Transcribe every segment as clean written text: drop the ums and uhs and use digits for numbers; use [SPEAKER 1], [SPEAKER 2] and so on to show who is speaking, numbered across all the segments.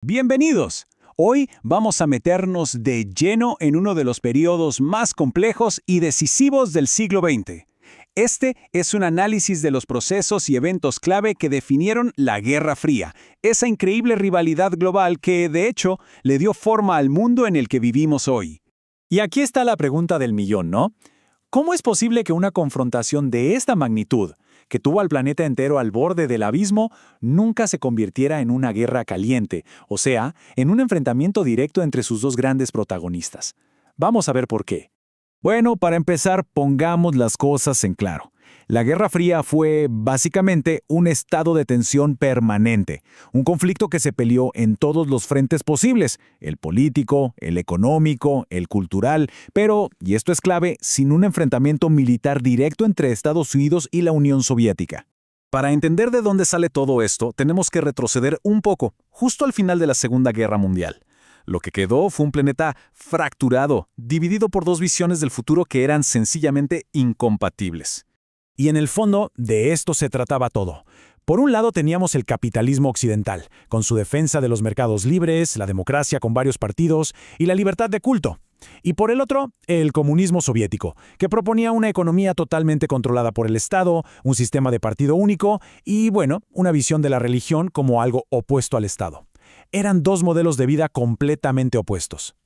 [SPEAKER 1] Bienvenidos. Hoy vamos a meternos de lleno en uno de los periodos más complejos y decisivos del siglo XX. Este es un análisis de los procesos y eventos clave que definieron la Guerra Fría, esa increíble rivalidad global que, de hecho, le dio forma al mundo en el que vivimos hoy.
[SPEAKER 2] Y aquí está la pregunta del millón, ¿no? ¿Cómo es posible que una confrontación de esta magnitud, que tuvo al planeta entero al borde del abismo, nunca se convirtiera en una guerra caliente, o sea, en un enfrentamiento directo entre sus dos grandes protagonistas? Vamos a ver por qué.
[SPEAKER 3] Bueno, para empezar, pongamos las cosas en claro. La Guerra Fría fue, básicamente, un estado de tensión permanente, un conflicto que se peleó en todos los frentes posibles, el político, el económico, el cultural, pero, y esto es clave, sin un enfrentamiento militar directo entre Estados Unidos y la Unión Soviética. Para entender de dónde sale todo esto, tenemos que retroceder un poco, justo al final de la Segunda Guerra Mundial. Lo que quedó fue un planeta fracturado, dividido por dos visiones del futuro que eran sencillamente incompatibles. Y en el fondo, de esto se trataba todo. Por un lado teníamos el capitalismo occidental, con su defensa de los mercados libres, la democracia con varios partidos y la libertad de culto. Y por el otro, el comunismo soviético, que proponía una economía totalmente controlada por el Estado, un sistema de partido único y, bueno, una visión de la religión como algo opuesto al Estado. Eran dos modelos de vida completamente opuestos.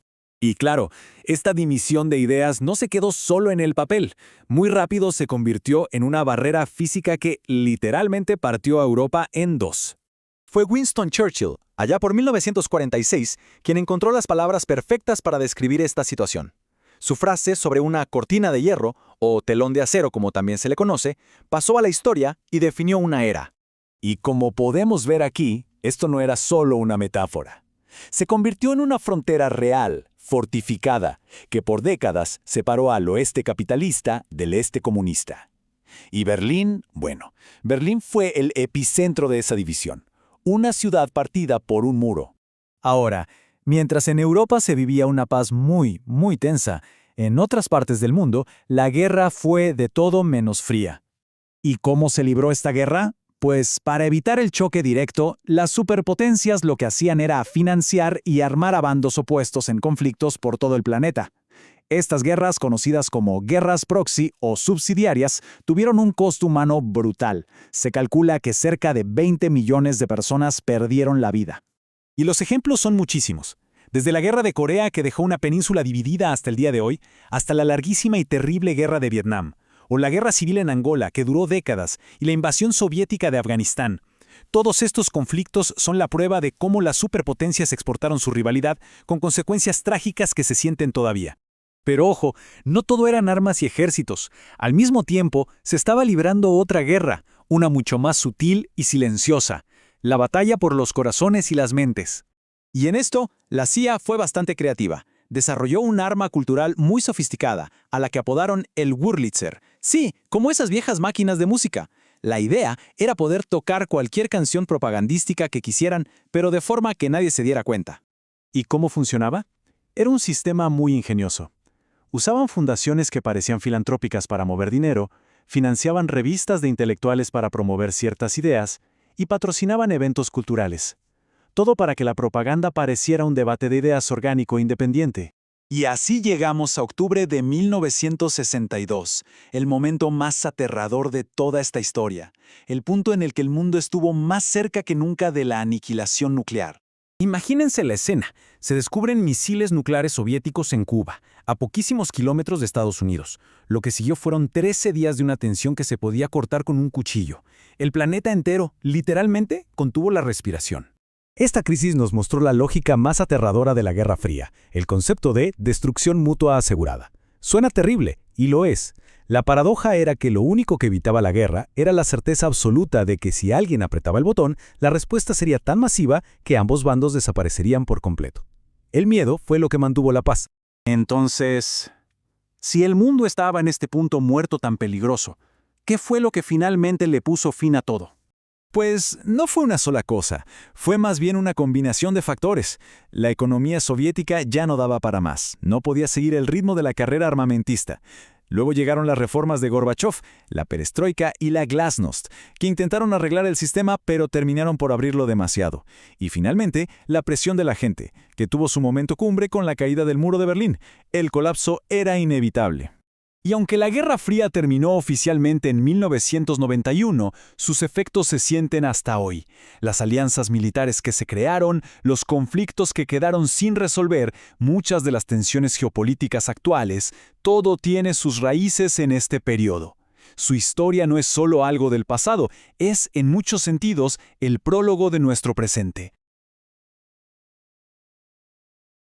[SPEAKER 3] Y claro, esta división de ideas no se quedó solo en el papel. Muy rápido se convirtió en una barrera física que literalmente partió a Europa en dos.
[SPEAKER 2] Fue Winston Churchill, allá por 1946, quien encontró las palabras perfectas para describir esta situación. Su frase sobre una cortina de hierro, o telón de acero como también se le conoce, pasó a la historia y definió una era.
[SPEAKER 3] Y como podemos ver aquí, esto no era solo una metáfora. Se convirtió en una frontera real, fortificada, que por décadas separó al oeste capitalista del este comunista. Y Berlín, bueno, Berlín fue el epicentro de esa división, una ciudad partida por un muro.
[SPEAKER 2] Ahora, mientras en Europa se vivía una paz muy tensa, en otras partes del mundo la guerra fue de todo menos fría.
[SPEAKER 3] ¿Y cómo se libró esta guerra? Pues para evitar el choque directo, las superpotencias lo que hacían era financiar y armar a bandos opuestos en conflictos por todo el planeta. Estas guerras, conocidas como guerras proxy o subsidiarias, tuvieron un costo humano brutal. Se calcula que cerca de 20 millones de personas perdieron la vida.
[SPEAKER 2] Y los ejemplos son muchísimos. Desde la Guerra de Corea, que dejó una península dividida hasta el día de hoy, hasta la larguísima y terrible Guerra de Vietnam, o la guerra civil en Angola, que duró décadas, y la invasión soviética de Afganistán. Todos estos conflictos son la prueba de cómo las superpotencias exportaron su rivalidad con consecuencias trágicas que se sienten todavía. Pero ojo, no todo eran armas y ejércitos. Al mismo tiempo, se estaba librando otra guerra, una mucho más sutil y silenciosa, la batalla por los corazones y las mentes. Y en esto, la CIA fue bastante creativa. Desarrolló un arma cultural muy sofisticada, a la que apodaron el Wurlitzer. Sí, como esas viejas máquinas de música. La idea era poder tocar cualquier canción propagandística que quisieran, pero de forma que nadie se diera cuenta. ¿Y cómo funcionaba? Era un sistema muy ingenioso. Usaban fundaciones que parecían filantrópicas para mover dinero, financiaban revistas de intelectuales para promover ciertas ideas y patrocinaban eventos culturales. Todo para que la propaganda pareciera un debate de ideas orgánico e independiente.
[SPEAKER 1] Y así llegamos a octubre de 1962, el momento más aterrador de toda esta historia, el punto en el que el mundo estuvo más cerca que nunca de la aniquilación nuclear.
[SPEAKER 3] Imagínense la escena. Se descubren misiles nucleares soviéticos en Cuba, a poquísimos kilómetros de Estados Unidos. Lo que siguió fueron 13 días de una tensión que se podía cortar con un cuchillo. El planeta entero, literalmente, contuvo la respiración. Esta crisis nos mostró la lógica más aterradora de la Guerra Fría, el concepto de destrucción mutua asegurada. Suena terrible, y lo es. La paradoja era que lo único que evitaba la guerra era la certeza absoluta de que si alguien apretaba el botón, la respuesta sería tan masiva que ambos bandos desaparecerían por completo. El miedo fue lo que mantuvo la paz.
[SPEAKER 1] Entonces, si el mundo estaba en este punto muerto tan peligroso, ¿qué fue lo que finalmente le puso fin a todo?
[SPEAKER 3] Pues no fue una sola cosa, fue más bien una combinación de factores. La economía soviética ya no daba para más, no podía seguir el ritmo de la carrera armamentista.
[SPEAKER 2] Luego llegaron las reformas de Gorbachov, la perestroika y la glasnost, que intentaron arreglar el sistema pero terminaron por abrirlo demasiado. Y finalmente, la presión de la gente, que tuvo su momento cumbre con la caída del muro de Berlín. El colapso era inevitable.
[SPEAKER 1] Y aunque la Guerra Fría terminó oficialmente en 1991, sus efectos se sienten hasta hoy. Las alianzas militares que se crearon, los conflictos que quedaron sin resolver, muchas de las tensiones geopolíticas actuales, todo tiene sus raíces en este periodo. Su historia no es solo algo del pasado, es, en muchos sentidos, el prólogo de nuestro presente.